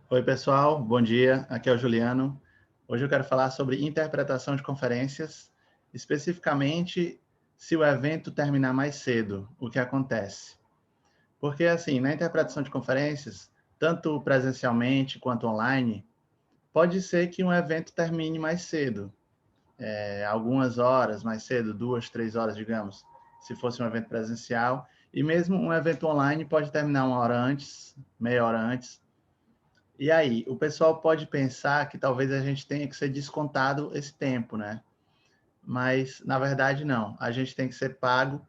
Oi, pessoal, bom dia. Aqui é o Juliano. Hoje eu quero falar sobre interpretação de conferências, especificamente se o evento terminar mais cedo, o que acontece. Porque, assim, na interpretação de conferências, tanto presencialmente quanto online, pode ser que um evento termine mais cedo, algumas horas mais cedo, 2, 3 horas, digamos, se fosse um evento presencial, e mesmo um evento online pode terminar uma hora antes, meia hora antes. E aí, o pessoal pode pensar que talvez a gente tenha que ser descontado esse tempo, né? Mas, na verdade, não. A gente tem que ser pago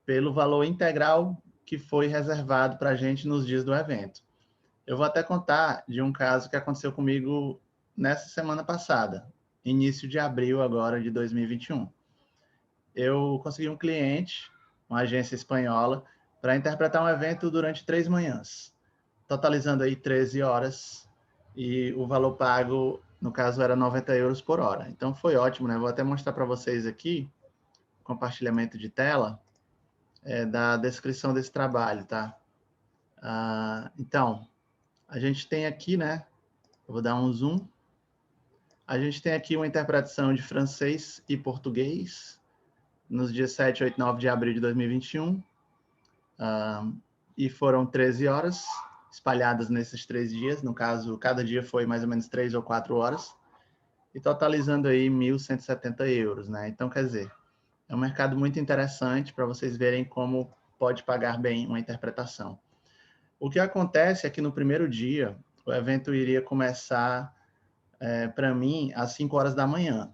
pelo valor integral que foi reservado para a gente nos dias do evento. Eu vou até contar de um caso que aconteceu comigo nessa semana passada, início de abril agora de 2021. Eu consegui um cliente, uma agência espanhola, para interpretar um evento durante 3 manhãs, totalizando aí 13 horas, e o valor pago, no caso, era 90 euros por hora. Então foi ótimo, né? Vou até mostrar para vocês aqui, compartilhamento de tela, da descrição desse trabalho, tá? Então, a gente tem aqui, né? Eu vou dar um zoom. A gente tem aqui uma interpretação de francês e português, nos dias 7, 8, 9 de abril de 2021. E foram 13 horas espalhadas nesses 3 dias. No caso, cada dia foi mais ou menos 3 ou 4 horas. E totalizando aí 1.170 euros, né? Então, quer dizer, é um mercado muito interessante para vocês verem como pode pagar bem uma interpretação. O que acontece é que no primeiro dia, o evento iria começar, para mim, às 5 horas da manhã,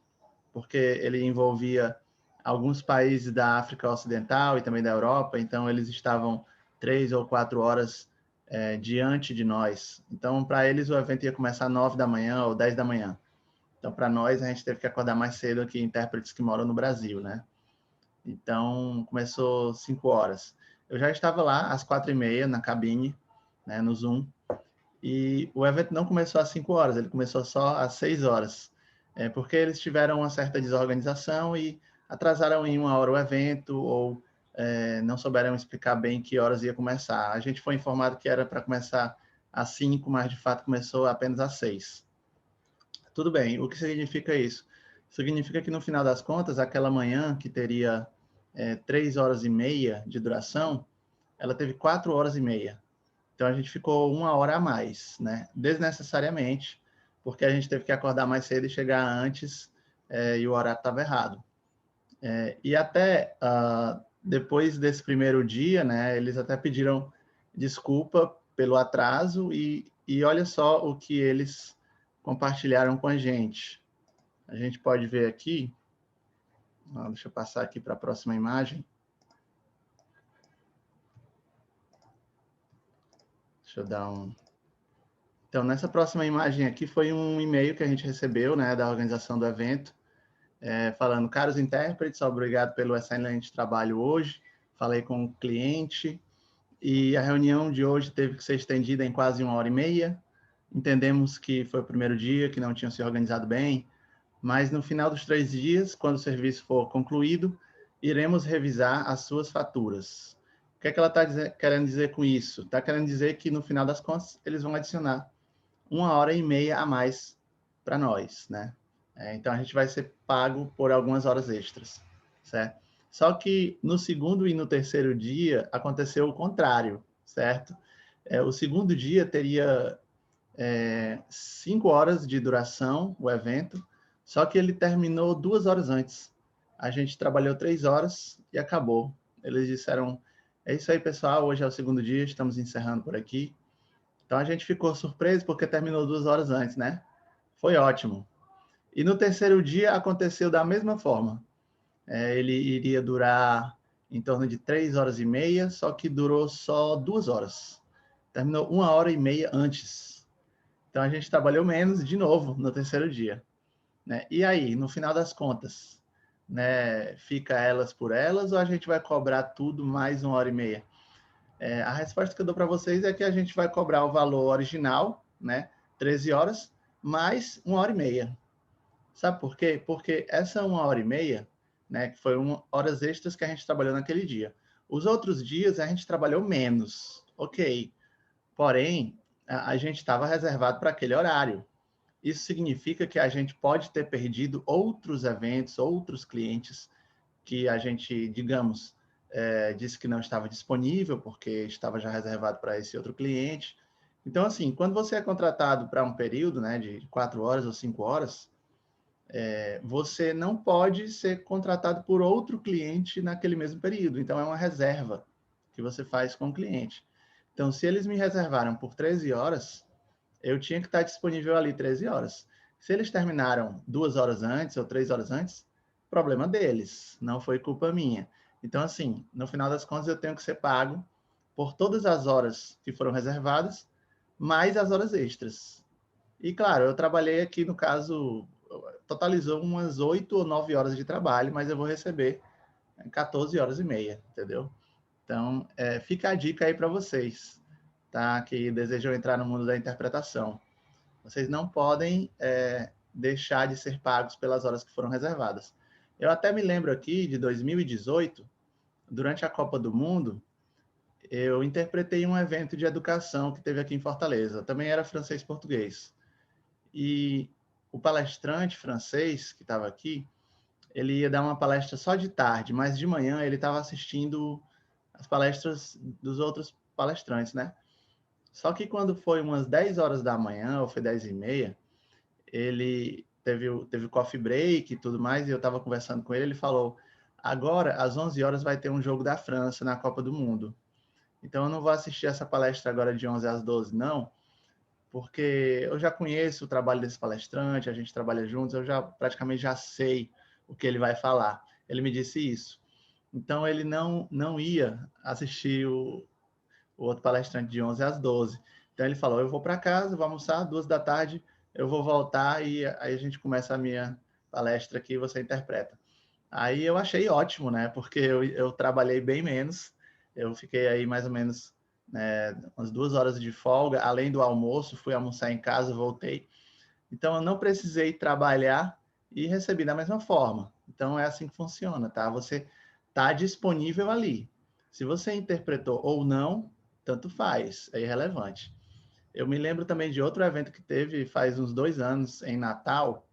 porque ele envolvia alguns países da África Ocidental e também da Europa, então eles estavam 3 ou 4 horas diante de nós. Então, para eles, o evento ia começar às 9 da manhã ou 10 da manhã. Então, para nós, a gente teve que acordar mais cedo aqui, intérpretes que moram no Brasil, né? Então, começou 5 horas. Eu já estava lá às 4h30 na cabine, né, no Zoom, e o evento não começou às 5 horas, ele começou só às 6 horas, porque eles tiveram uma certa desorganização e atrasaram em 1 hora o evento, ou não souberam explicar bem que horas ia começar. A gente foi informado que era para começar às 5, mas de fato começou apenas às 6. Tudo bem, o que significa isso? Significa que no final das contas, aquela manhã que teria 3 horas e meia de duração, ela teve 4 horas e meia. Então a gente ficou 1 hora a mais, né? Desnecessariamente, porque a gente teve que acordar mais cedo e chegar antes, e o horário estava errado. E até depois desse primeiro dia, né, eles até pediram desculpa pelo atraso e olha só o que eles compartilharam com a gente. A gente pode ver aqui, deixa eu passar aqui para a próxima imagem. Deixa eu dar um... Então, nessa próxima imagem aqui foi um e-mail que a gente recebeu, né, da organização do evento, falando: caros intérpretes, obrigado pelo excelente trabalho hoje, falei com o cliente e a reunião de hoje teve que ser estendida em quase 1 hora e meia. Entendemos que foi o primeiro dia, que não tinham se organizado bem, mas no final dos 3 dias, quando o serviço for concluído, iremos revisar as suas faturas. O que é que ela está querendo dizer com isso? Está querendo dizer que, no final das contas, eles vão adicionar 1 hora e meia a mais para nós, né? Então, a gente vai ser pago por algumas horas extras, certo? Só que no segundo e no terceiro dia aconteceu o contrário, certo? O segundo dia teria 5 horas de duração, o evento, só que ele terminou 2 horas antes. A gente trabalhou 3 horas e acabou. Eles disseram: é isso aí, pessoal, hoje é o segundo dia, estamos encerrando por aqui. Então a gente ficou surpreso porque terminou 2 horas antes, né? Foi ótimo. E no terceiro dia aconteceu da mesma forma. Ele iria durar em torno de 3 horas e meia, só que durou só 2 horas. Terminou 1 hora e meia antes. Então a gente trabalhou menos de novo no terceiro dia, né? E aí, no final das contas, né, fica elas por elas ou a gente vai cobrar tudo mais 1 hora e meia? A resposta que eu dou para vocês é que a gente vai cobrar o valor original, né, 13 horas, mais 1 hora e meia. Sabe por quê? Porque essa 1 hora e meia, né, que foi horas extras que a gente trabalhou naquele dia. Os outros dias a gente trabalhou menos, ok. Porém, a gente estava reservado para aquele horário. Isso significa que a gente pode ter perdido outros eventos, outros clientes que a gente, digamos, disse que não estava disponível porque estava já reservado para esse outro cliente. Então, assim, quando você é contratado para um período, né, de 4 horas ou 5 horas, você não pode ser contratado por outro cliente naquele mesmo período. Então, é uma reserva que você faz com o cliente. Então, se eles me reservaram por 13 horas, eu tinha que estar disponível ali 13 horas. Se eles terminaram 2 horas antes ou 3 horas antes, problema deles, não foi culpa minha. Então, assim, no final das contas, eu tenho que ser pago por todas as horas que foram reservadas, mais as horas extras. E, claro, eu trabalhei aqui, no caso, totalizou umas 8 ou 9 horas de trabalho, mas eu vou receber 14 horas e meia, entendeu? Então, fica a dica aí para vocês, tá? Que desejam entrar no mundo da interpretação. Vocês não podem deixar de ser pagos pelas horas que foram reservadas. Eu até me lembro aqui de 2018, durante a Copa do Mundo, eu interpretei um evento de educação que teve aqui em Fortaleza. Também era francês-português. E o palestrante francês que estava aqui, ele ia dar uma palestra só de tarde, mas de manhã ele estava assistindo as palestras dos outros palestrantes, né? Só que quando foi umas 10 horas da manhã, ou foi 10 e meia, ele teve coffee break e tudo mais, e eu estava conversando com ele, ele falou, agora, às 11 horas, vai ter um jogo da França na Copa do Mundo. Então, eu não vou assistir essa palestra agora de 11 às 12, não, porque eu já conheço o trabalho desse palestrante, a gente trabalha juntos, eu já praticamente já sei o que ele vai falar. Ele me disse isso. Então, ele não ia assistir o outro palestrante de 11 às 12. Então, ele falou, eu vou para casa, vou almoçar, 2 da tarde, eu vou voltar e aí a gente começa a minha palestra aqui e você interpreta. Aí eu achei ótimo, né? Porque eu trabalhei bem menos, eu fiquei aí mais ou menos umas 2 horas de folga, além do almoço, fui almoçar em casa, voltei. Então, eu não precisei trabalhar e recebi da mesma forma. Então, é assim que funciona, tá? Você está disponível ali. Se você interpretou ou não, tanto faz, é irrelevante. Eu me lembro também de outro evento que teve faz uns 2 anos, em Natal,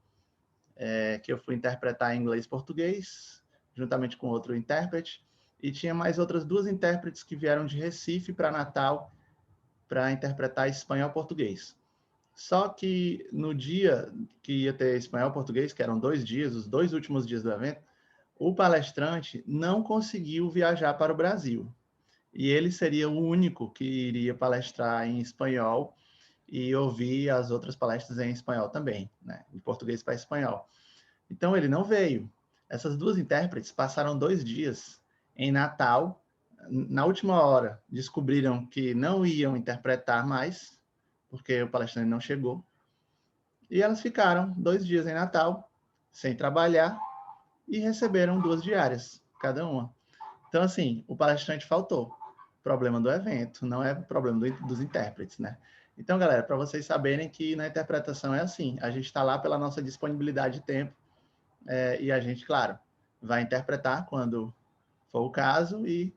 que eu fui interpretar em inglês e português, juntamente com outro intérprete, e tinha mais outras 2 intérpretes que vieram de Recife para Natal para interpretar espanhol e português. Só que no dia que ia ter espanhol e português, que eram 2 dias, os 2 últimos dias do evento, o palestrante não conseguiu viajar para o Brasil. E ele seria o único que iria palestrar em espanhol e ouvir as outras palestras em espanhol também, né? De português para espanhol. Então ele não veio. Essas 2 intérpretes passaram 2 dias em Natal. Na última hora, descobriram que não iam interpretar mais, porque o palestrante não chegou. E elas ficaram 2 dias em Natal, sem trabalhar, e receberam 2 diárias, cada uma. Então, assim, o palestrante faltou. Problema do evento, não é problema dos intérpretes, né? Então, galera, para vocês saberem que na interpretação é assim, a gente está lá pela nossa disponibilidade de tempo, e a gente, claro, vai interpretar quando for o caso, e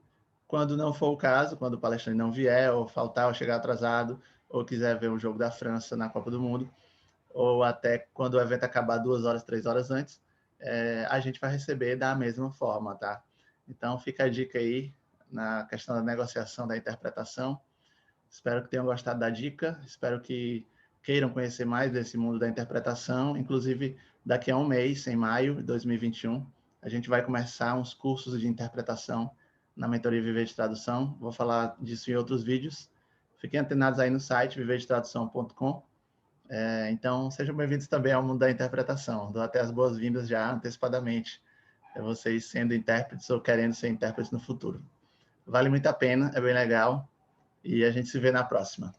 quando não for o caso, quando o palestrante não vier, ou faltar, ou chegar atrasado, ou quiser ver o jogo da França na Copa do Mundo, ou até quando o evento acabar 2 horas, 3 horas antes, a gente vai receber da mesma forma, tá? Então, fica a dica aí na questão da negociação, da interpretação. Espero que tenham gostado da dica, espero que queiram conhecer mais desse mundo da interpretação. Inclusive, daqui a um mês, em maio de 2021, a gente vai começar uns cursos de interpretação na Mentoria Viver de Tradução. Vou falar disso em outros vídeos. Fiquem antenados aí no site viverdetradução.com. Então, sejam bem-vindos também ao mundo da interpretação. Dou até as boas-vindas já antecipadamente a vocês sendo intérpretes ou querendo ser intérpretes no futuro. Vale muito a pena, é bem legal, e a gente se vê na próxima.